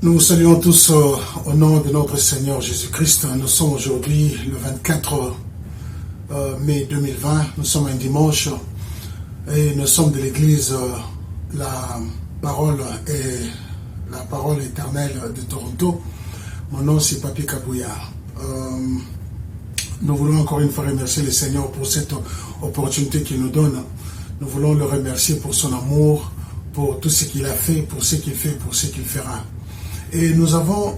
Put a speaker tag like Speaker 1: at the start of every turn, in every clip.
Speaker 1: Nous vous saluons tous au nom de notre Seigneur Jésus-Christ. Nous sommes aujourd'hui le 24 mai 2020. Nous sommes un dimanche et nous sommes de l'église la parole éternelle de Toronto. Mon nom c'est Papi Kabouya. Nous voulons encore une fois remercier le Seigneur pour cette opportunité qu'il nous donne. Nous voulons le remercier pour son amour, pour tout ce qu'il a fait, pour ce qu'il fait, pour ce qu'il fera. Et nous avons,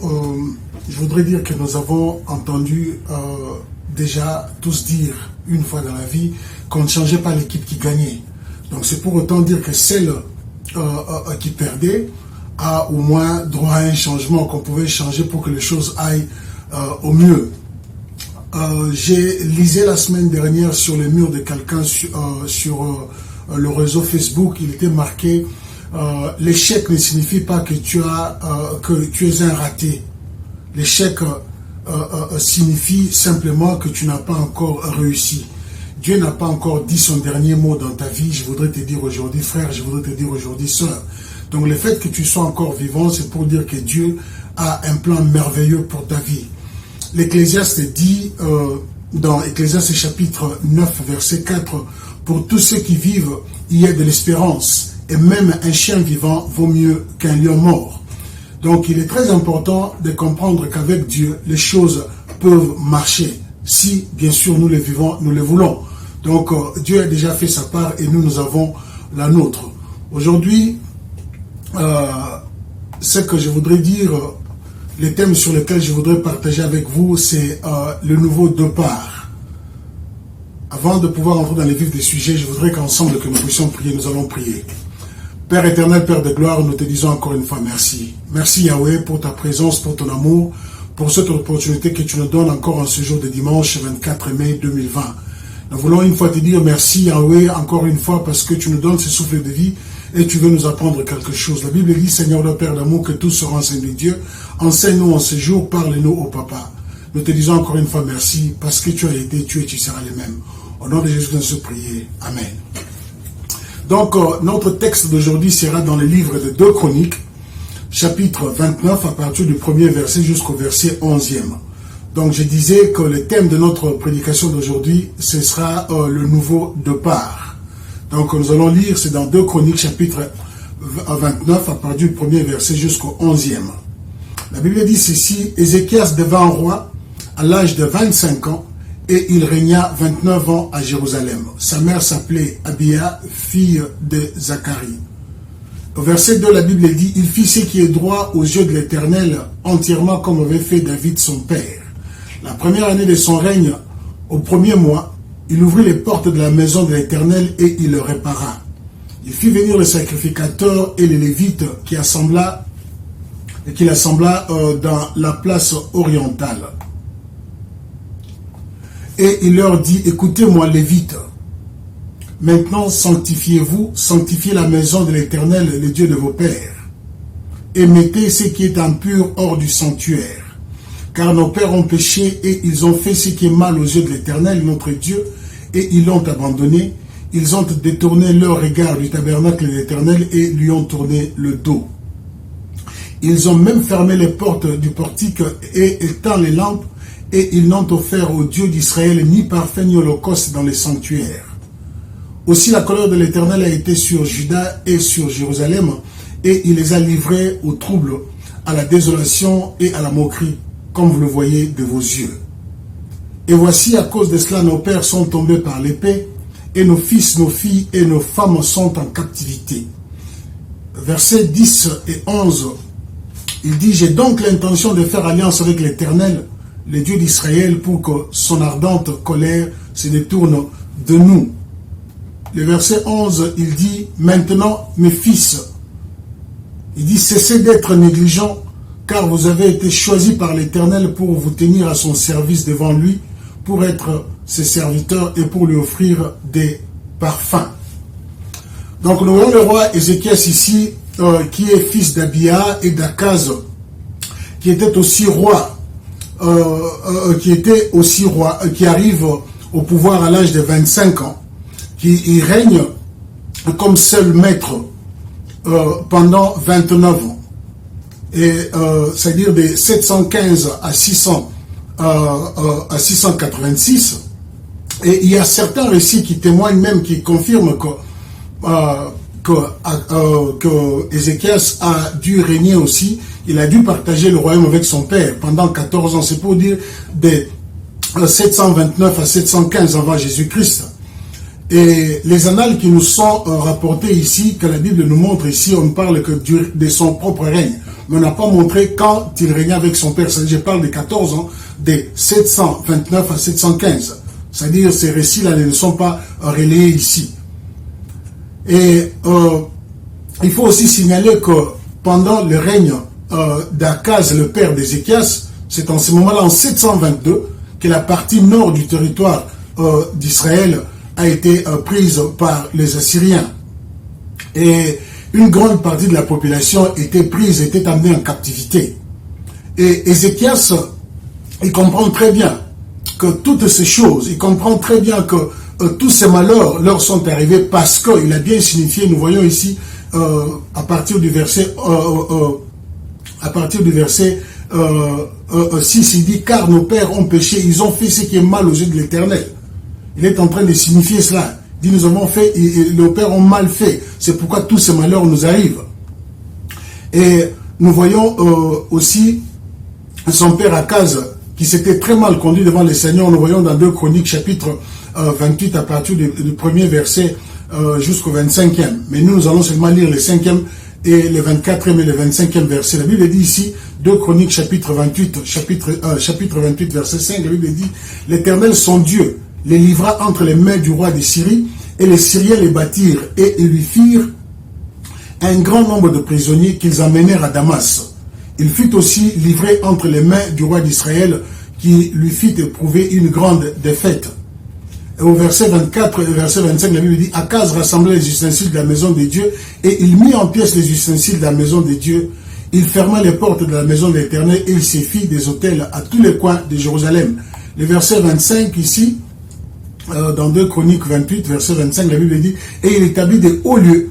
Speaker 1: je voudrais dire que nous avons entendu déjà tous dire une fois dans la vie qu'on ne changeait pas l'équipe qui gagnait. Donc c'est pour autant dire que celle qui perdait a au moins droit à un changement, qu'on pouvait changer pour que les choses aillent au mieux. J'ai lisé la semaine dernière sur le mur de quelqu'un sur le réseau Facebook, il était marqué l'échec ne signifie pas que tu es un raté. L'échec signifie simplement que tu n'as pas encore réussi. Dieu n'a pas encore dit son dernier mot dans ta vie. Je voudrais te dire aujourd'hui, frère, je voudrais te dire aujourd'hui, sœur. Donc le fait que tu sois encore vivant, c'est pour dire que Dieu a un plan merveilleux pour ta vie. L'Ecclésiaste dit dans Ecclésiaste chapitre 9, verset 4, « Pour tous ceux qui vivent, il y a de l'espérance. Et même un chien vivant vaut mieux qu'un lion mort. » Donc il est très important de comprendre qu'avec Dieu, les choses peuvent marcher. Si, bien sûr, nous les vivons, nous les voulons. Donc Dieu a déjà fait sa part et nous avons la nôtre. Aujourd'hui, ce que je voudrais dire, les thèmes sur lesquels je voudrais partager avec vous, c'est le nouveau départ. Avant de pouvoir entrer dans les vifs des sujets, je voudrais qu'ensemble que nous puissions prier, nous allons prier. Père éternel, Père de gloire, nous te disons encore une fois merci. Merci Yahweh pour ta présence, pour ton amour, pour cette opportunité que tu nous donnes encore en ce jour de dimanche 24 mai 2020. Nous voulons une fois te dire merci Yahweh encore une fois parce que tu nous donnes ce souffle de vie et tu veux nous apprendre quelque chose. La Bible dit, Seigneur le Père d'amour, que tous seront enseignés de Dieu. Enseigne-nous en ce jour, parle-nous au Papa. Nous te disons encore une fois merci parce que tu as été, tu es, tu seras le même. Au nom de Jésus, nous se prier. Amen. Donc, notre texte d'aujourd'hui sera dans le livre de 2 Chroniques, chapitre 29, à partir du premier verset jusqu'au verset 11e. Donc, je disais que le thème de notre prédication d'aujourd'hui, ce sera le nouveau départ. Donc, nous allons lire, c'est dans 2 Chroniques, chapitre 29, à partir du premier verset jusqu'au 11e. La Bible dit ceci, « Ézéchias devint roi à l'âge de 25 ans, et il régna 29 ans à Jérusalem. Sa mère s'appelait Abia, fille de Zacharie. » Au verset 2, la Bible dit, « Il fit ce qui est droit aux yeux de l'Éternel, entièrement comme avait fait David son père. La première année de son règne, au premier mois, il ouvrit les portes de la maison de l'Éternel et il le répara. Il fit venir les sacrificateurs et les Lévites qu'il assembla dans la place orientale. Et il leur dit, écoutez-moi, Lévites, maintenant sanctifiez-vous, sanctifiez la maison de l'Éternel, le Dieu de vos pères, et mettez ce qui est impur hors du sanctuaire. Car nos pères ont péché et ils ont fait ce qui est mal aux yeux de l'Éternel, notre Dieu, et ils l'ont abandonné. Ils ont détourné leur regard du tabernacle de l'Éternel et lui ont tourné le dos. Ils ont même fermé les portes du portique et éteint les lampes, et ils n'ont offert au Dieu d'Israël ni parfait ni holocauste dans les sanctuaires. Aussi la colère de l'Éternel a été sur Juda et sur Jérusalem, et il les a livrés au trouble, à la désolation et à la moquerie, comme vous le voyez de vos yeux. Et voici, à cause de cela, nos pères sont tombés par l'épée, et nos fils, nos filles et nos femmes sont en captivité. » Versets 10 et 11, il dit, « J'ai donc l'intention de faire alliance avec l'Éternel, le Dieu d'Israël, pour que son ardente colère se détourne de nous. » Le verset 11, il dit, « Maintenant, mes fils, il dit, cessez d'être négligents, car vous avez été choisis par l'Éternel pour vous tenir à son service devant lui, pour être ses serviteurs et pour lui offrir des parfums. » Donc nous voyons le roi Ézéchias ici, qui est fils d'Abia et d'Akaz, qui était aussi roi, qui arrive au pouvoir à l'âge de 25 ans, qui règne comme seul maître pendant 29 ans. c'est-à-dire de 715 à 686. Et il y a certains récits qui témoignent même, qui confirment que Ézéchias a dû régner aussi. Il a dû partager le royaume avec son père pendant 14 ans. C'est pour dire de 729 à 715 avant Jésus-Christ. Et les annales qui nous sont rapportées ici, que la Bible nous montre ici, on ne parle que de son propre règne. Mais on n'a pas montré quand il régnait avec son père. Je parle de 14 ans, de 729 à 715. C'est-à-dire ces récits-là ne sont pas relayés ici. Et il faut aussi signaler que pendant le règne d'Akaz, le père d'Ézéchias, c'est en ce moment-là, en 722, que la partie nord du territoire d'Israël a été prise par les Assyriens. Et une grande partie de la population était amenée en captivité. Et Ézéchias, il comprend très bien que toutes ces choses, il comprend très bien que tous ces malheurs leur sont arrivés parce qu'il a bien signifié, nous voyons ici, à partir du verset 6, il dit, car nos pères ont péché, ils ont fait ce qui est mal aux yeux de l'Éternel. Il est en train de signifier cela. Il dit, nous avons fait, nos pères ont mal fait. C'est pourquoi tous ces malheurs nous arrivent. Et nous voyons aussi son père Akaz, qui s'était très mal conduit devant le Seigneur. Nous voyons dans 2 Chroniques, chapitre 28, à partir du premier verset jusqu'au 25e. Mais nous allons seulement lire le 5e et le 24e et le 25e verset. La Bible dit ici, 2 Chroniques, chapitre 28, chapitre 28, verset 5, la Bible dit, l'Éternel, son Dieu, les livra entre les mains du roi de Syrie, et les Syriens les battirent, et ils lui firent un grand nombre de prisonniers qu'ils emmenèrent à Damas. Il fut aussi livré entre les mains du roi d'Israël, qui lui fit éprouver une grande défaite. Et au verset 24 et verset 25, la Bible dit, Akaz rassembla les ustensiles de la maison de Dieu, et il mit en pièces les ustensiles de la maison de Dieu. Il ferma les portes de la maison de l'Éternel, et il s'y fit des autels à tous les coins de Jérusalem. Le verset 25 ici, dans 2 Chroniques 28, verset 25, la Bible dit, et il établit des hauts lieux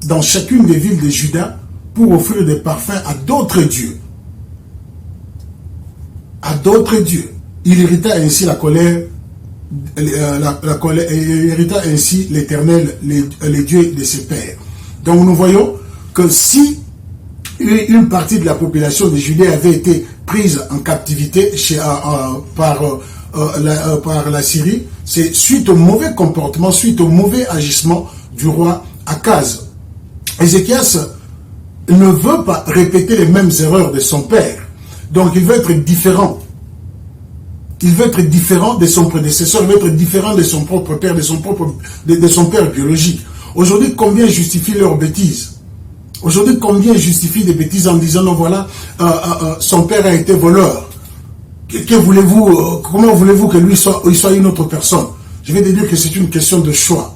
Speaker 1: dans chacune des villes de Juda pour offrir des parfums à d'autres dieux. À d'autres dieux. Il irrita ainsi la colère, il irrita ainsi l'Éternel, les dieux de ses pères. Donc nous voyons que si une partie de la population de Judée avait été prise en captivité par la Syrie, c'est suite au mauvais comportement, suite au mauvais agissement du roi Akaz. Ézéchias ne veut pas répéter les mêmes erreurs de son père. Donc il veut être différent. Il veut être différent de son prédécesseur, il veut être différent de son propre père, de son père biologique. Aujourd'hui, combien justifient leurs bêtises? Aujourd'hui, combien justifient des bêtises en disant, non voilà, son père a été voleur. Comment voulez-vous que lui soit une autre personne? Je vais te dire que c'est une question de choix.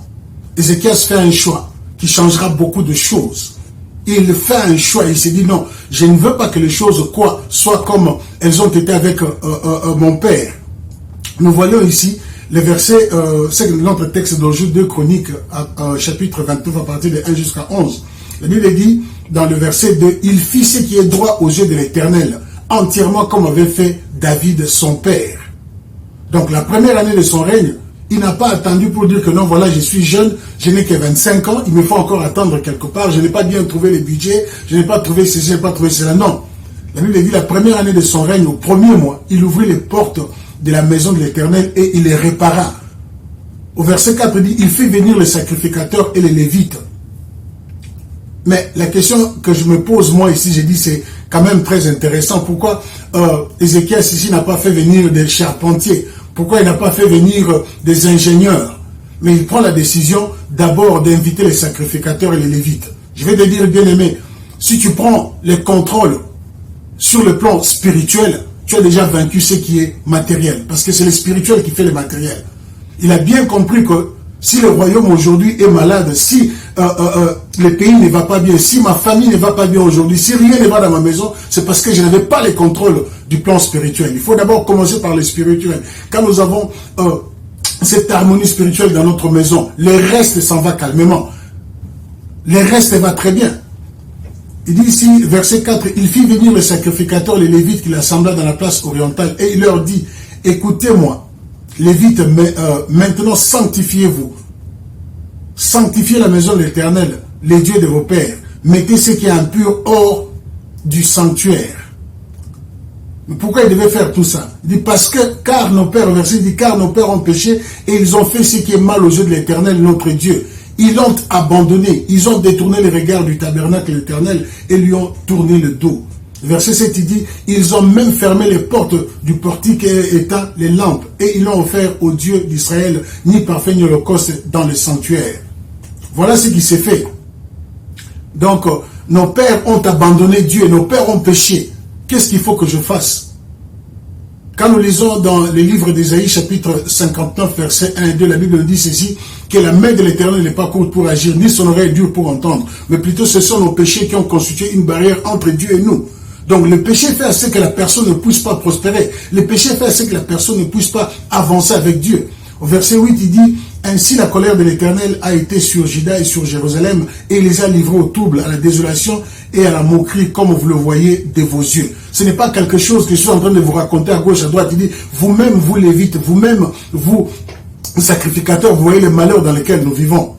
Speaker 1: Ézéchias fait un choix qui changera beaucoup de choses. Il fait un choix, il s'est dit non, je ne veux pas que les choses soient comme elles ont été avec mon père. Nous voyons ici le verset, c'est notre texte d'aujourd'hui, 2 Chroniques, chapitre 29, à partir de 1 jusqu'à 11. La Bible dit, dans le verset 2, il fit ce qui est droit aux yeux de l'Éternel, entièrement comme avait fait David son père. Donc la première année de son règne, il n'a pas attendu pour dire que non, voilà, je suis jeune, je n'ai que 25 ans, il me faut encore attendre quelque part, je n'ai pas bien trouvé les budgets, je n'ai pas trouvé ceci, je n'ai pas trouvé cela. Non. La Bible dit, la première année de son règne, au premier mois, il ouvrit les portes de la maison de l'Éternel et il les répara. Au verset 4, il dit, il fait venir les sacrificateurs et les lévites. Mais la question que je me pose, moi, ici, j'ai dit, c'est quand même très intéressant. Pourquoi Ézéchias, ici, n'a pas fait venir des charpentiers? Pourquoi il n'a pas fait venir des ingénieurs? Mais il prend la décision d'abord d'inviter les sacrificateurs et les lévites. Je vais te dire, bien aimé, si tu prends les contrôles sur le plan spirituel, tu as déjà vaincu ce qui est matériel. Parce que c'est le spirituel qui fait le matériel. Il a bien compris que si le royaume aujourd'hui est malade, si le pays ne va pas bien, si ma famille ne va pas bien aujourd'hui, si rien ne va dans ma maison, c'est parce que je n'avais pas les contrôles du plan spirituel. Il faut d'abord commencer par le spirituel. Quand nous avons cette harmonie spirituelle dans notre maison, le reste s'en va calmement. Le reste va très bien. Il dit ici, verset 4, il fit venir les sacrificateurs, les Lévites qu'il assembla dans la place orientale, et il leur dit, écoutez-moi, Lévites, maintenant sanctifiez-vous. Sanctifiez la maison de l'Éternel, les dieux de vos pères. Mettez ce qui est impur hors du sanctuaire. Mais pourquoi il devait faire tout ça? Il dit parce que, car nos pères, verset dit, car nos pères ont péché et ils ont fait ce qui est mal aux yeux de l'Éternel, notre Dieu. Ils l'ont abandonné, ils ont détourné les regards du tabernacle de l'Éternel et lui ont tourné le dos. Verset 7, il dit, ils ont même fermé les portes du portique et éteint les lampes, et ils l'ont offert au Dieu d'Israël, ni parfait ni holocauste dans le sanctuaire. Voilà ce qui s'est fait. Donc, nos pères ont abandonné Dieu, nos pères ont péché. Qu'est-ce qu'il faut que je fasse? Quand nous lisons dans le livre d'Ésaïe, chapitre 59, verset 1 et 2, la Bible nous dit ceci, que la main de l'Éternel n'est pas courte pour agir, ni son oreille dure pour entendre, mais plutôt ce sont nos péchés qui ont constitué une barrière entre Dieu et nous. Donc le péché fait à ce que la personne ne puisse pas prospérer. Le péché fait à ce que la personne ne puisse pas avancer avec Dieu. Au verset 8, il dit, ainsi la colère de l'Éternel a été sur Juda et sur Jérusalem, et il les a livrés au trouble, à la désolation et à la moquerie, comme vous le voyez de vos yeux. Ce n'est pas quelque chose que je suis en train de vous raconter à gauche, à droite. Il dit, vous-même, vous Lévites, vous-même, vous sacrificateurs, vous voyez les malheurs dans lesquels nous vivons.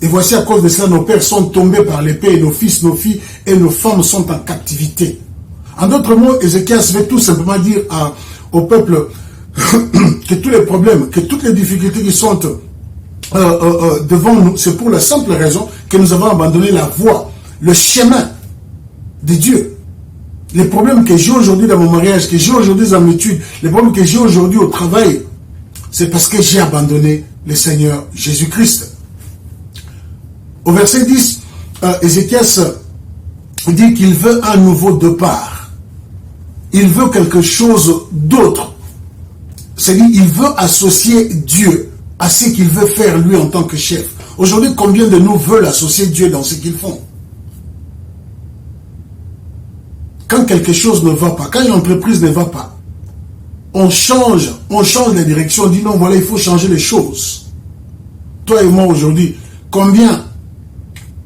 Speaker 1: Et voici à cause de cela, nos pères sont tombés par l'épée, et nos fils, nos filles et nos femmes sont en captivité. En d'autres mots, Ézéchias veut tout simplement dire au peuple que tous les problèmes, que toutes les difficultés qui sont devant nous, c'est pour la simple raison que nous avons abandonné la voie, le chemin de Dieu. Les problèmes que j'ai aujourd'hui dans mon mariage, que j'ai aujourd'hui dans mes études, les problèmes que j'ai aujourd'hui au travail, c'est parce que j'ai abandonné le Seigneur Jésus-Christ. Au verset 10, Ézéchias dit qu'il veut un nouveau départ. Il veut quelque chose d'autre. C'est-à-dire, il veut associer Dieu à ce qu'il veut faire lui en tant que chef. Aujourd'hui, combien de nous veulent associer Dieu dans ce qu'ils font? Quand quelque chose ne va pas, quand une entreprise ne va pas, on change la direction, on dit non, voilà, il faut changer les choses. Toi et moi aujourd'hui, combien,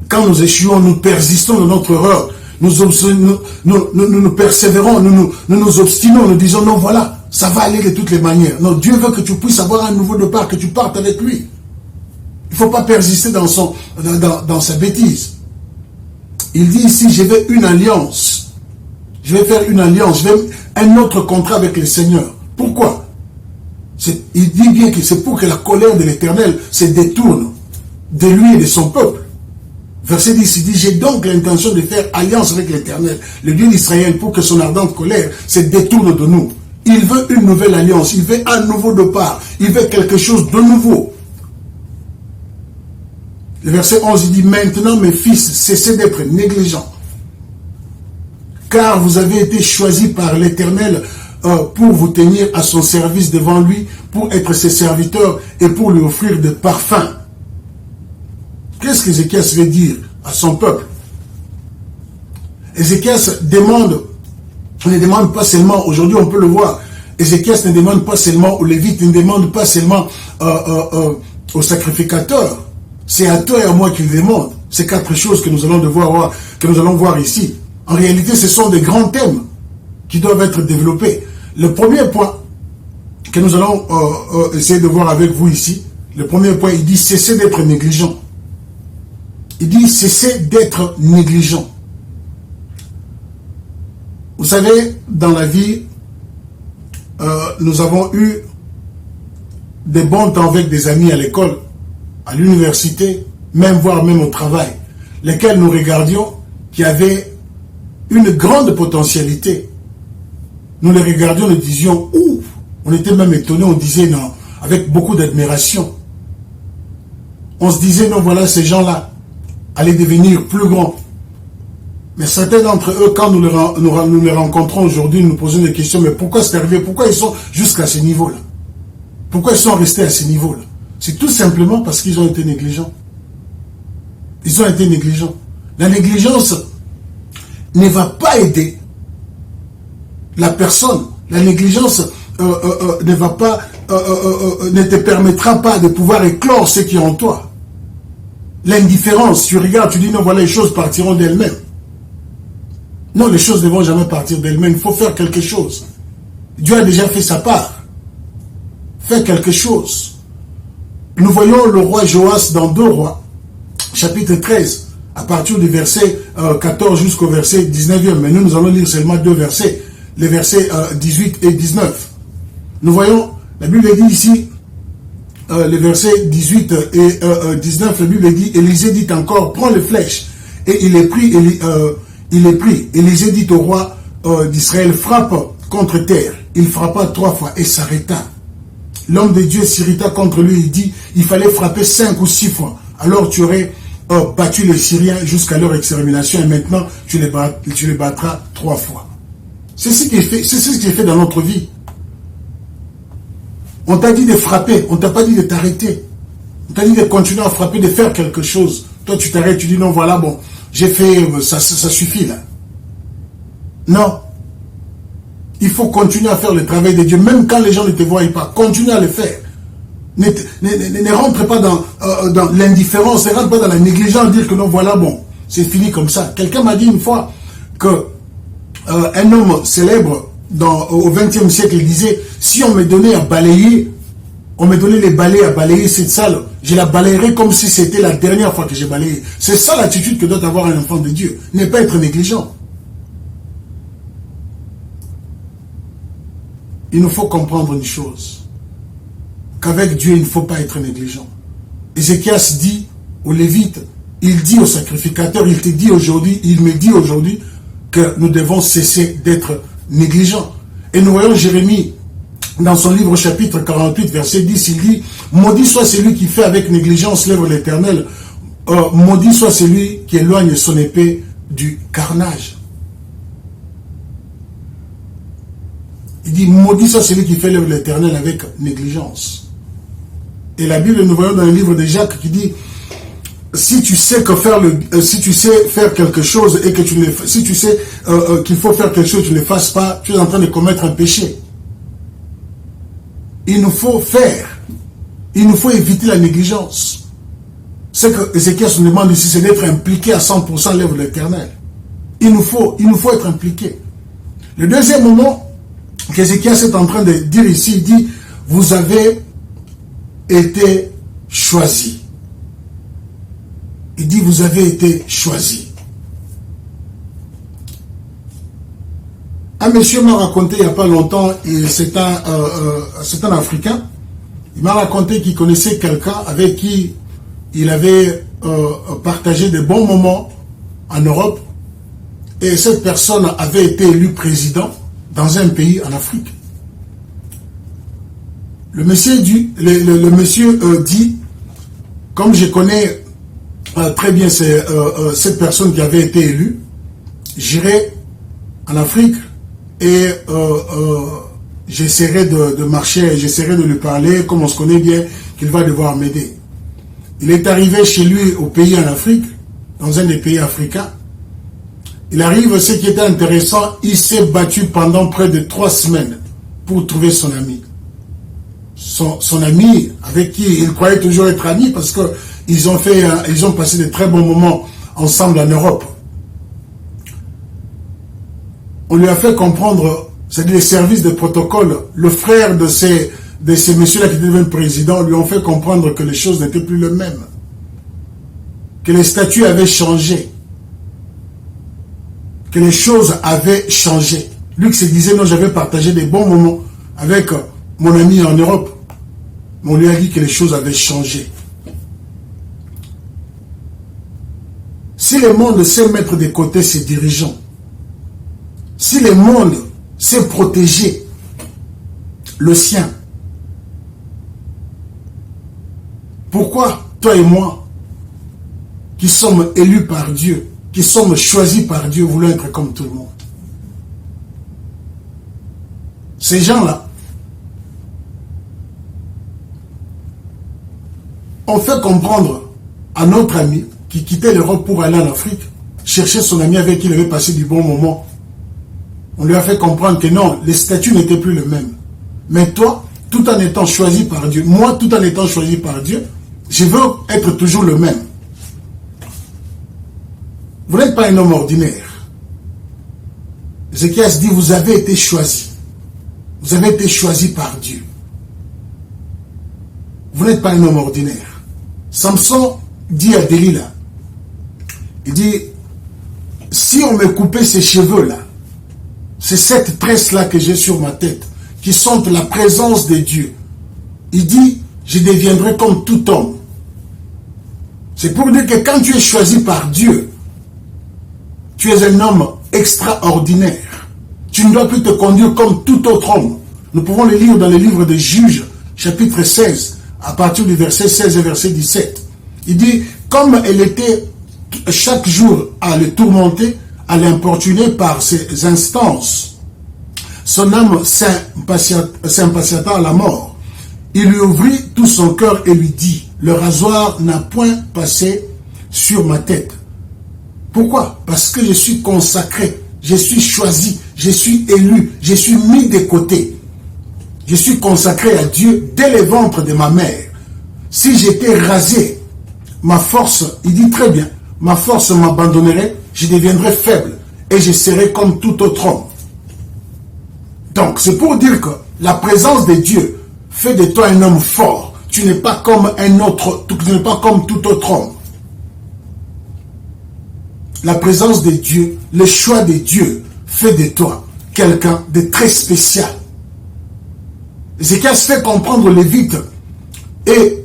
Speaker 1: quand nous échouons, nous persistons dans notre erreur, nous persévérons, nous nous obstinons, nous disons non, voilà, ça va aller de toutes les manières. Non, Dieu veut que tu puisses avoir un nouveau départ, que tu partes avec lui. Il ne faut pas persister dans sa bêtise. Il dit ici, je vais une alliance. Je vais faire une alliance, je vais un autre contrat avec le Seigneur. Pourquoi? Il dit bien que c'est pour que la colère de l'Éternel se détourne de lui et de son peuple. Verset 10, il dit, j'ai donc l'intention de faire alliance avec l'Éternel, le Dieu d'Israël, pour que son ardente colère se détourne de nous. Il veut une nouvelle alliance, il veut un nouveau départ, il veut quelque chose de nouveau. Le verset 11, il dit, maintenant mes fils, cessez d'être négligents, car vous avez été choisis par l'Éternel pour vous tenir à son service devant lui, pour être ses serviteurs et pour lui offrir des parfums. Qu'est-ce qu'Ézéchias veut dire à son peuple? Ézéchias ne demande pas seulement, aujourd'hui on peut le voir, Ézéchias ne demande pas seulement aux Lévites, ne demande pas seulement aux sacrificateurs. C'est à toi et à moi qu'il demande. C'est quatre choses que nous allons voir ici. En réalité, ce sont des grands thèmes qui doivent être développés. Le premier point que nous allons essayer de voir avec vous ici, le premier point, il dit cessez d'être négligent. Il dit cessez d'être négligent. Vous savez, dans la vie, nous avons eu des bons temps avec des amis à l'école, à l'université, voire même au travail, lesquels nous regardions qui avaient une grande potentialité. Nous les regardions, nous disions ouf, on était même étonnés, on disait non, avec beaucoup d'admiration. On se disait non, voilà, ces gens-là allaient devenir plus grands. Mais certains d'entre eux, quand nous les rencontrons aujourd'hui, nous posons des questions, mais pourquoi c'est arrivé? Pourquoi ils sont jusqu'à ce niveau-là? Pourquoi ils sont restés à ce niveau-là? C'est tout simplement parce qu'ils ont été négligents. Ils ont été négligents. La négligence ne va pas aider la personne. La négligence ne te permettra pas de pouvoir éclore ce qui est en toi. L'indifférence, tu regardes, tu dis non, voilà, les choses partiront d'elles-mêmes. Non, les choses ne vont jamais partir d'elles-mêmes. Il faut faire quelque chose. Dieu a déjà fait sa part. Fais quelque chose. Nous voyons le roi Joas dans 2 Rois, chapitre 13, à partir du verset 14 jusqu'au verset 19e. Mais nous allons lire seulement 2 versets, les versets 18 et 19. Nous voyons, la Bible dit ici, les versets 18 et 19, la Bible dit, Élisée dit encore, prends les flèches. Et il est pris, Élisée dit au roi d'Israël, frappe contre terre. Il frappa 3 fois et s'arrêta. L'homme de Dieu s'irrita contre lui, il dit, il fallait frapper 5 ou 6 fois. Alors tu aurais battu les Syriens jusqu'à leur extermination et maintenant tu les battras 3 fois. C'est ce qui est fait dans notre vie. On t'a dit de frapper, on t'a pas dit de t'arrêter. On t'a dit de continuer à frapper, de faire quelque chose. Toi tu t'arrêtes, tu dis non voilà bon, j'ai fait, ça suffit là. Non. Il faut continuer à faire le travail de Dieu, même quand les gens ne te voient pas. Continue à le faire. Ne rentre pas dans l'indifférence, ne rentre pas dans la négligence, dire que non, voilà, bon, c'est fini comme ça. Quelqu'un m'a dit une fois que un homme célèbre au XXe siècle, il disait, si on me donnait à balayer, on me donnait les balais à balayer cette salle, je la balayerais comme si c'était la dernière fois que j'ai balayé. C'est ça l'attitude que doit avoir un enfant de Dieu. Ne pas être négligent. Il nous faut comprendre une chose, qu'avec Dieu, il ne faut pas être négligent. Ézéchias dit aux Lévites, il dit aux sacrificateurs, il te dit aujourd'hui, il me dit aujourd'hui que nous devons cesser d'être négligents. Et nous voyons Jérémie, dans son livre chapitre 48, verset 10, il dit, maudit soit celui qui fait avec négligence l'œuvre de l'Éternel, maudit soit celui qui éloigne son épée du carnage. Il dit, maudit soit celui qui fait l'œuvre de l'Éternel avec négligence. Et la Bible, nous voyons dans le livre de Jacques qui dit, si tu sais faire quelque chose et que si tu sais qu'il faut faire quelque chose, tu ne le fasses pas, tu es en train de commettre un péché. Il nous faut faire. Il nous faut éviter la négligence. Ce que Ézéchiel se demande ici, c'est d'être impliqué à 100% à l'œuvre de l'Éternel. Il nous faut être impliqué. Le deuxième moment qu'Ézéchiel est en train de dire ici, il dit, vous avez été choisis. Il dit, vous avez été choisis. Un monsieur m'a raconté il n'y a pas longtemps, c'est un Africain, il m'a raconté qu'il connaissait quelqu'un avec qui il avait partagé de bons moments en Europe, et cette personne avait été élue président dans un pays en Afrique. Le monsieur dit, comme je connais très bien cette personne qui avait été élue, j'irai en Afrique et j'essaierai de marcher, j'essaierai de lui parler, comme on se connaît bien, qu'il va devoir m'aider. Il est arrivé chez lui au pays en Afrique, dans un des pays africains. Il arrive, ce qui était intéressant, il s'est battu pendant près de 3 semaines pour trouver son ami. Son ami avec qui il croyait toujours être ami parce qu'ils ont passé de très bons moments ensemble en Europe. On lui a fait comprendre, c'est-à-dire les services de protocole, le frère de ces messieurs-là qui deviennent président lui ont fait comprendre que les choses n'étaient plus les mêmes. Que les statuts avaient changé. Que les choses avaient changé. Lui se disait, non, j'avais partagé des bons moments avec mon ami en Europe. Mais on lui a dit que les choses avaient changé. Si le monde sait mettre de côté ses dirigeants, si le monde sait protéger le sien, pourquoi toi et moi, qui sommes élus par Dieu, qui sommes choisis par Dieu, voulons être comme tout le monde? Ces gens-là ont fait comprendre à notre ami qui quittait l'Europe pour aller en Afrique, chercher son ami avec qui il avait passé du bon moment. On lui a fait comprendre que non, les statuts n'étaient plus les mêmes. Mais toi, tout en étant choisi par Dieu, moi, tout en étant choisi par Dieu, je veux être toujours le même. Vous n'êtes pas un homme ordinaire. Ézéchias dit, vous avez été choisi. Vous avez été choisi par Dieu. Vous n'êtes pas un homme ordinaire. Samson dit à Delilah, il dit, si on me coupait ces cheveux-là, c'est cette tresse-là que j'ai sur ma tête, qui sentent la présence de Dieu. Il dit, je deviendrai comme tout homme. C'est pour dire que quand tu es choisi par Dieu, tu es un homme extraordinaire. Tu ne dois plus te conduire comme tout autre homme. Nous pouvons le lire dans le livre de Juges, chapitre 16, à partir du verset 16 et verset 17. Il dit, comme elle était chaque jour à le tourmenter, à l'importuner par ses instances, son âme s'impatienta à la mort. Il lui ouvrit tout son cœur et lui dit, le rasoir n'a point passé sur ma tête. Pourquoi? Parce que je suis consacré, je suis choisi, je suis élu, je suis mis de côté. Je suis consacré à Dieu dès le ventre de ma mère. Si j'étais rasé, ma force, il dit très bien, ma force m'abandonnerait, je deviendrais faible et je serais comme tout autre homme. Donc, c'est pour dire que la présence de Dieu fait de toi un homme fort. Tu n'es pas comme un autre, tu n'es pas comme tout autre homme. La présence de Dieu, le choix de Dieu fait de toi quelqu'un de très spécial. Ézéchias fait comprendre les Lévites et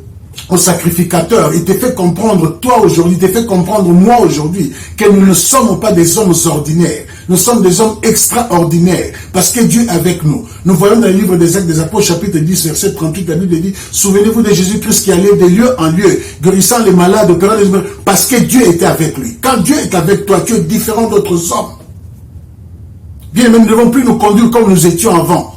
Speaker 1: au sacrificateur, il te fait comprendre toi aujourd'hui, il te fait comprendre moi aujourd'hui que nous ne sommes pas des hommes ordinaires. Nous sommes des hommes extraordinaires parce que Dieu est avec nous. Nous voyons dans le livre des Actes des Apôtres, chapitre 10, verset 38, la Bible dit, souvenez-vous de Jésus-Christ qui allait de lieu en lieu, guérissant les malades, opérant les miracles, parce que Dieu était avec lui. Quand Dieu est avec toi, tu es différent d'autres hommes. Bien, mais nous ne devons plus nous conduire comme nous étions avant.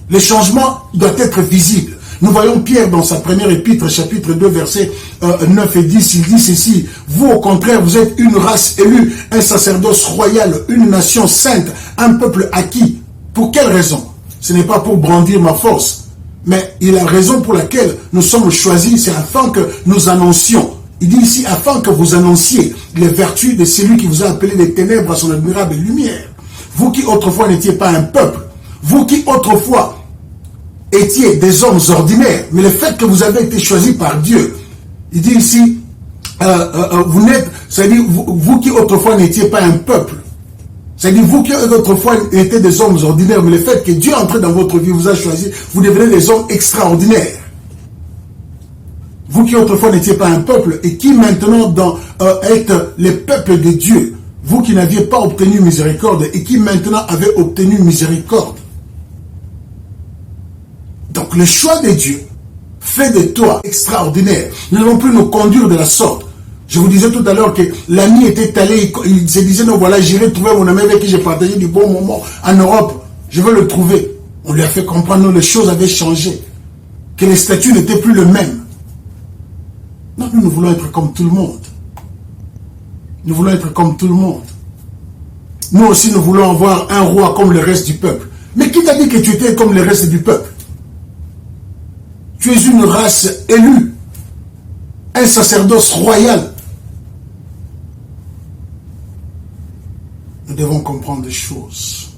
Speaker 1: Le changement doit être visible. Nous voyons Pierre dans sa première épître, chapitre 2, versets 9 et 10, il dit ceci, vous au contraire, vous êtes une race élue, un sacerdoce royal, une nation sainte, un peuple acquis. Pour quelle raison? Ce n'est pas pour brandir ma force, mais la raison pour laquelle nous sommes choisis, c'est afin que nous annoncions. Il dit ici, afin que vous annonciez les vertus de celui qui vous a appelé des ténèbres à son admirable lumière. Vous qui autrefois n'étiez pas un peuple, vous qui autrefois étiez des hommes ordinaires, mais le fait que vous avez été choisis par Dieu, il dit ici, vous n'êtes, c'est-à-dire vous qui autrefois n'étiez pas un peuple, c'est-à-dire vous qui autrefois étiez des hommes ordinaires, mais le fait que Dieu est entré dans votre vie, vous a choisi, vous devenez des hommes extraordinaires. Vous qui autrefois n'étiez pas un peuple et qui maintenant êtes les peuples de Dieu, vous qui n'aviez pas obtenu miséricorde et qui maintenant avez obtenu miséricorde. Donc le choix de Dieu fait de toi extraordinaire. Nous n'allons plus nous conduire de la sorte. Je vous disais tout à l'heure que l'ami était allé, il se disait, non voilà, j'irai trouver mon ami avec qui j'ai partagé du bon moment en Europe. Je veux le trouver. On lui a fait comprendre que les choses avaient changé. Que les statuts n'étaient plus le même. Non, nous voulons être comme tout le monde. Nous voulons être comme tout le monde. Nous aussi, nous voulons avoir un roi comme le reste du peuple. Mais qui t'a dit que tu étais comme le reste du peuple? Tu es une race élue, un sacerdoce royal. Nous devons comprendre des choses.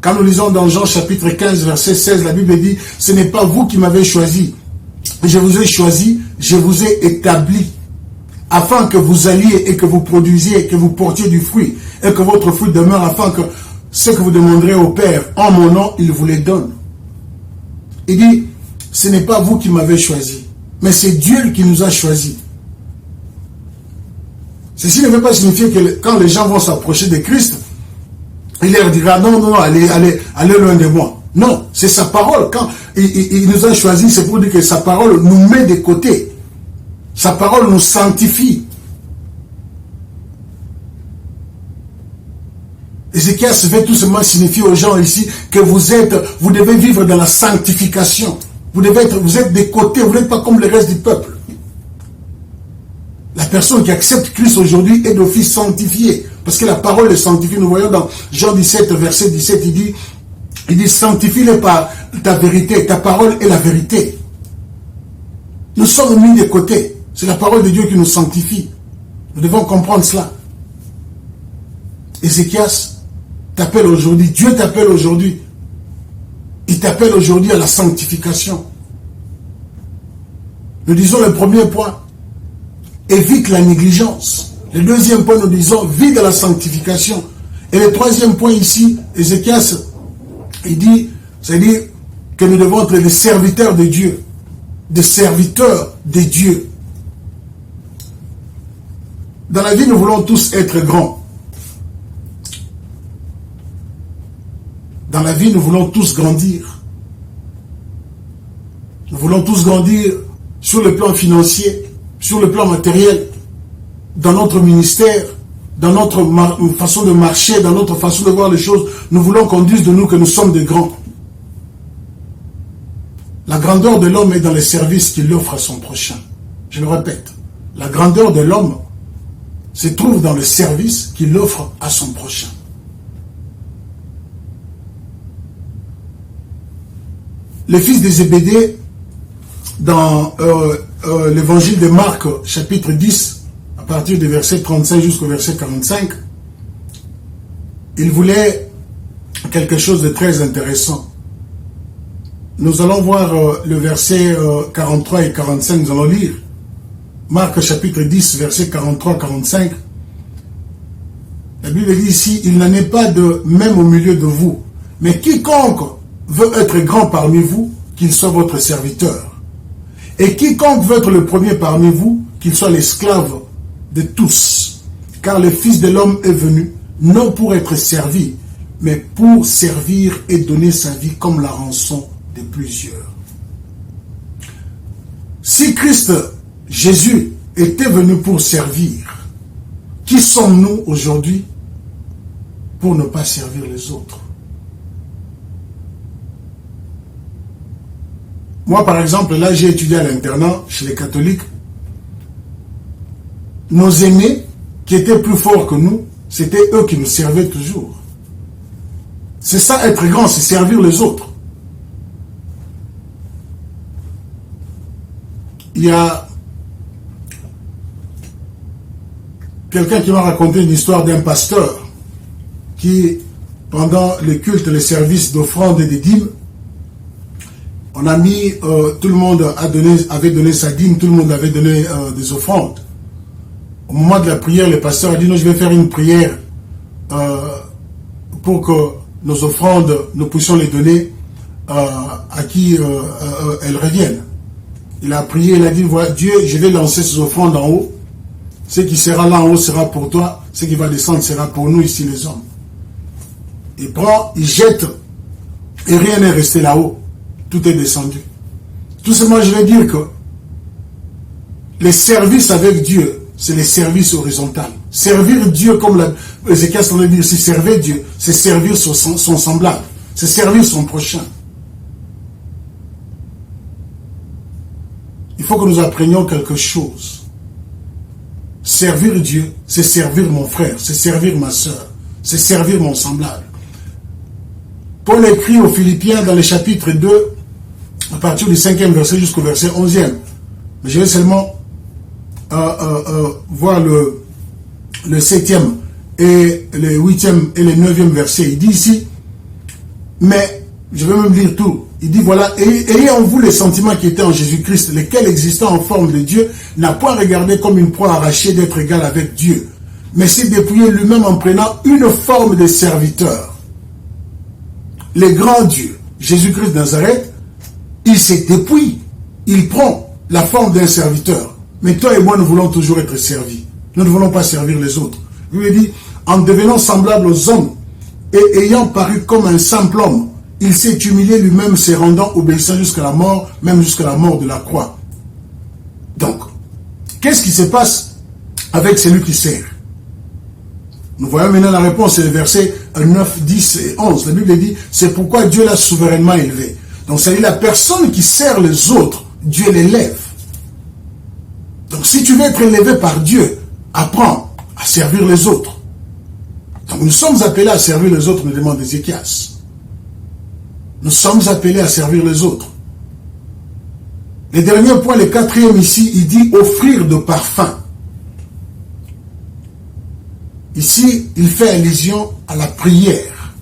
Speaker 1: Quand nous lisons dans Jean chapitre 15, verset 16, la Bible dit, ce n'est pas vous qui m'avez choisi. Je vous ai choisi, je vous ai établi, afin que vous alliez et que vous produisiez, que vous portiez du fruit, et que votre fruit demeure, afin que ce que vous demanderez au Père, en mon nom, il vous les donne. Il dit, ce n'est pas vous qui m'avez choisi, mais c'est Dieu qui nous a choisis. Ceci ne veut pas signifier que quand les gens vont s'approcher de Christ, il leur dira, non, non, allez loin de moi. Non, c'est sa parole. Quand il nous a choisis, c'est pour dire que sa parole nous met de côté. Sa parole nous sanctifie. Ézéchias veut tout simplement signifier aux gens ici que vous devez vivre dans la sanctification. Vous êtes de côté, vous n'êtes pas comme le reste du peuple. La personne qui accepte Christ aujourd'hui est d'office sanctifiée. Parce que la parole est sanctifiée. Nous voyons dans Jean 17, verset 17, il dit sanctifie-les par ta vérité. Ta parole est la vérité. Nous sommes mis de côté. C'est la parole de Dieu qui nous sanctifie. Nous devons comprendre cela. Ézéchias t'appelle aujourd'hui, Dieu t'appelle aujourd'hui. Il t'appelle aujourd'hui à la sanctification. Nous disons le premier point, évite la négligence. Le deuxième point, nous disons, vis de la sanctification. Et le troisième point ici, Ézéchias, il dit, c'est-à-dire que nous devons être des serviteurs de Dieu. Des serviteurs de Dieu. Dans la vie, nous voulons tous être grands. Dans la vie, nous voulons tous grandir. Nous voulons tous grandir sur le plan financier, sur le plan matériel, dans notre ministère, dans notre façon de marcher, dans notre façon de voir les choses. Nous voulons qu'on dise de nous que nous sommes des grands. La grandeur de l'homme est dans les services qu'il offre à son prochain. Je le répète, la grandeur de l'homme se trouve dans le service qu'il offre à son prochain. Les fils de Zébédée, dans l'évangile de Marc, chapitre 10, à partir du verset 35 jusqu'au verset 45, ils voulaient quelque chose de très intéressant. Nous allons voir le verset 43 et 45, nous allons lire. Marc chapitre 10, verset 43-45. La Bible dit ici, il n'en est pas de même au milieu de vous, mais quiconque veut être grand parmi vous, qu'il soit votre serviteur. Et quiconque veut être le premier parmi vous, qu'il soit l'esclave de tous. Car le Fils de l'homme est venu, non pour être servi, mais pour servir et donner sa vie comme la rançon de plusieurs. Si Christ, Jésus, était venu pour servir, qui sommes-nous aujourd'hui pour ne pas servir les autres? Moi, par exemple, là, j'ai étudié à l'internat chez les catholiques. Nos aînés, qui étaient plus forts que nous, c'était eux qui nous servaient toujours. C'est ça, être grand, c'est servir les autres. Il y a quelqu'un qui m'a raconté une histoire d'un pasteur qui, pendant les cultes, les services d'offrande et des dîmes, on a mis, tout le monde avait donné sa dîme, tout le monde avait donné des offrandes. Au moment de la prière, le pasteur a dit, non, je vais faire une prière pour que nos offrandes, nous puissions les donner à qui elles reviennent. Il a prié, il a dit, voilà, Dieu, je vais lancer ces offrandes en haut. Ce qui sera là en haut sera pour toi, ce qui va descendre sera pour nous ici les hommes. Il prend, il jette, et rien n'est resté là-haut. Tout est descendu. Tout simplement, je vais dire que les services avec Dieu, c'est les services horizontaux. Servir Dieu, comme Ézéchias l'a dit, c'est servir Dieu, c'est servir son semblable, c'est servir son prochain. Il faut que nous apprenions quelque chose. Servir Dieu, c'est servir mon frère, c'est servir ma soeur, c'est servir mon semblable. Paul écrit aux Philippiens dans le chapitre 2, à partir du 5e verset jusqu'au verset 11e. Mais je vais seulement voir le 7e et le 8e et le 9e verset. Il dit ici, mais je vais même lire tout. Il dit voilà, ayez en vous les sentiments qui étaient en Jésus-Christ, lesquels existant en forme de Dieu, n'a point regardé comme une proie arrachée d'être égal avec Dieu, mais s'est dépouillé lui-même en prenant une forme de serviteur. Le grand Dieu, Jésus-Christ de Nazareth, il s'est dépouillé, il prend la forme d'un serviteur. Mais toi et moi, nous voulons toujours être servis. Nous ne voulons pas servir les autres. Il lui dit, en devenant semblable aux hommes et ayant paru comme un simple homme, il s'est humilié lui-même, se rendant obéissant jusqu'à la mort, même jusqu'à la mort de la croix. Donc, qu'est-ce qui se passe avec celui qui sert? Nous voyons maintenant la réponse, c'est les versets 9, 10 et 11. La Bible dit, c'est pourquoi Dieu l'a souverainement élevé. Donc, c'est la personne qui sert les autres, Dieu l'élève. Donc, si tu veux être élevé par Dieu, apprends à servir les autres. Donc, nous sommes appelés à servir les autres, nous demande Ézéchias. Nous sommes appelés à servir les autres. Le dernier point, le 4e ici, il dit offrir de parfum. Ici, il fait allusion à la prière.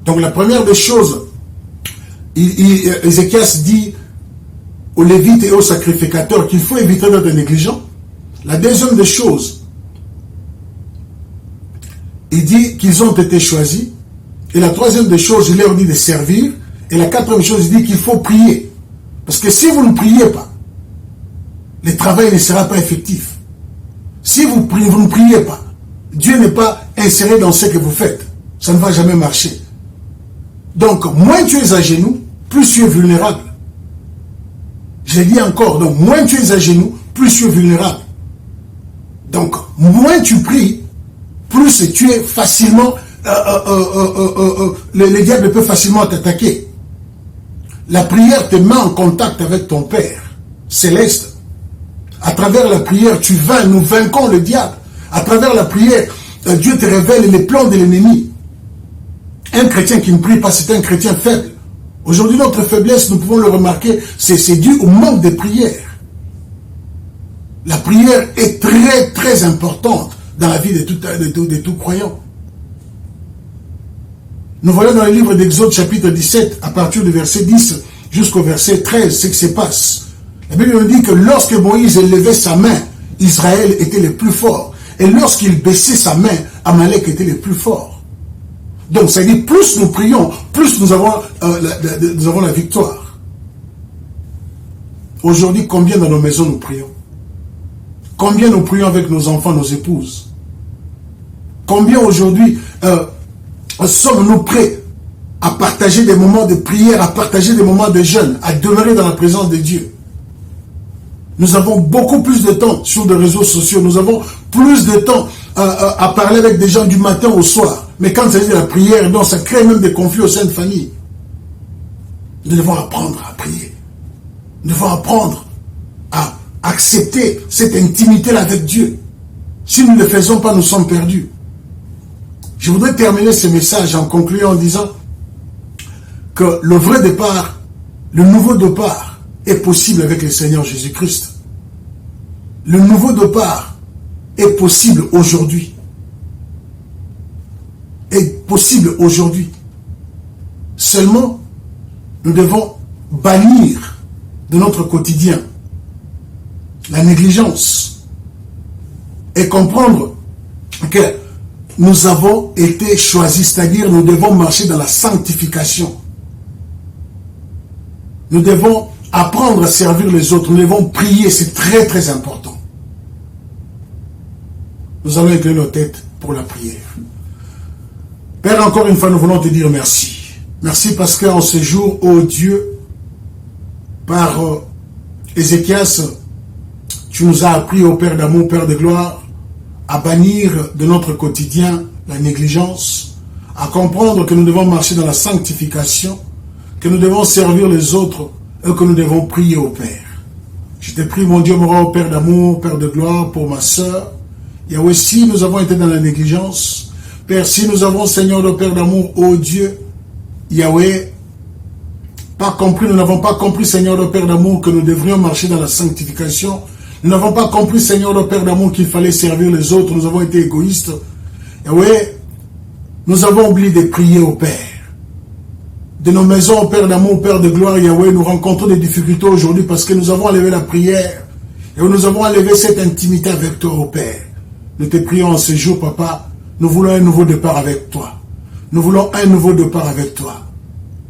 Speaker 1: Donc la première des choses, Ézéchias dit aux Lévites et aux sacrificateurs qu'il faut éviter d'être négligent. La deuxième des choses, il dit qu'ils ont été choisis. Et la troisième des choses, il leur dit de servir. Et la quatrième chose, il dit qu'il faut prier. Parce que si vous ne priez pas, le travail ne sera pas effectif. Si vous ne priez pas, Dieu n'est pas inséré dans ce que vous faites. Ça ne va jamais marcher. Donc, moins tu es à genoux, plus tu es vulnérable. Je dis encore, donc moins tu es à genoux, plus tu es vulnérable. Donc, moins tu pries, plus tu es facilement... le diable peut facilement t'attaquer. La prière te met en contact avec ton Père céleste. À travers la prière, nous vainquons le diable. À travers la prière, Dieu te révèle les plans de l'ennemi. Un chrétien qui ne prie pas, c'est un chrétien faible. Aujourd'hui, notre faiblesse, nous pouvons le remarquer, c'est dû au manque de prière. La prière est très, très importante dans la vie de tout croyant. Nous voyons dans le livre d'Exode, chapitre 17, à partir du verset 10 jusqu'au verset 13, ce qui se passe. La Bible nous dit que lorsque Moïse levait sa main, Israël était le plus fort. Et lorsqu'il baissait sa main, Amalek était le plus fort. Donc, ça dit, plus nous prions, plus nous avons la victoire. Aujourd'hui, combien dans nos maisons nous prions? Combien nous prions avec nos enfants, nos épouses? Combien aujourd'hui sommes-nous prêts à partager des moments de prière, à partager des moments de jeûne, à demeurer dans la présence de Dieu? Nous avons beaucoup plus de temps sur les réseaux sociaux. Nous avons plus de temps à parler avec des gens du matin au soir. Mais quand il s'agit de la prière, non, ça crée même des conflits au sein de famille. Nous devons apprendre à prier. Nous devons apprendre à accepter cette intimité-là avec Dieu. Si nous ne le faisons pas, nous sommes perdus. Je voudrais terminer ce message en concluant en disant que le vrai départ, le nouveau départ est possible avec le Seigneur Jésus-Christ. Le nouveau départ est possible aujourd'hui. Est possible aujourd'hui. Seulement, nous devons bannir de notre quotidien la négligence et comprendre que nous avons été choisis, c'est-à-dire nous devons marcher dans la sanctification. Nous devons apprendre à servir les autres, nous devons prier, c'est très très important. Nous allons éclairer nos têtes pour la prière. Père, encore une fois, nous voulons te dire merci. Merci parce qu'en ce jour, ô Dieu, par Ézéchias, tu nous as appris, ô Père d'amour, Père de gloire, à bannir de notre quotidien la négligence, à comprendre que nous devons marcher dans la sanctification, que nous devons servir les autres et que nous devons prier au Père. Je te prie, mon Dieu, mon roi, Père d'amour, Père de gloire, pour ma sœur. Yahweh, si nous avons été dans la négligence, Père, si nous avons, Seigneur, le Père d'amour, ô Dieu, Yahweh, pas compris, nous n'avons pas compris, Seigneur, le Père d'amour, que nous devrions marcher dans la sanctification. Nous n'avons pas compris, Seigneur, le Père d'amour, qu'il fallait servir les autres. Nous avons été égoïstes. Yahweh, nous avons oublié de prier au Père. De nos maisons, au Père d'amour, au Père de gloire, Yahweh, nous rencontrons des difficultés aujourd'hui parce que nous avons enlevé la prière. Et nous avons enlevé cette intimité avec toi, au Père. Nous te prions en ce jour, Papa. Nous voulons un nouveau départ avec toi. Nous voulons un nouveau départ avec toi.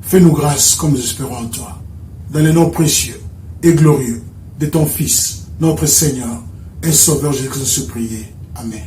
Speaker 1: Fais-nous grâce comme nous espérons en toi. Dans le nom précieux et glorieux de ton Fils, notre Seigneur et Sauveur Jésus-Christ, prié. Amen.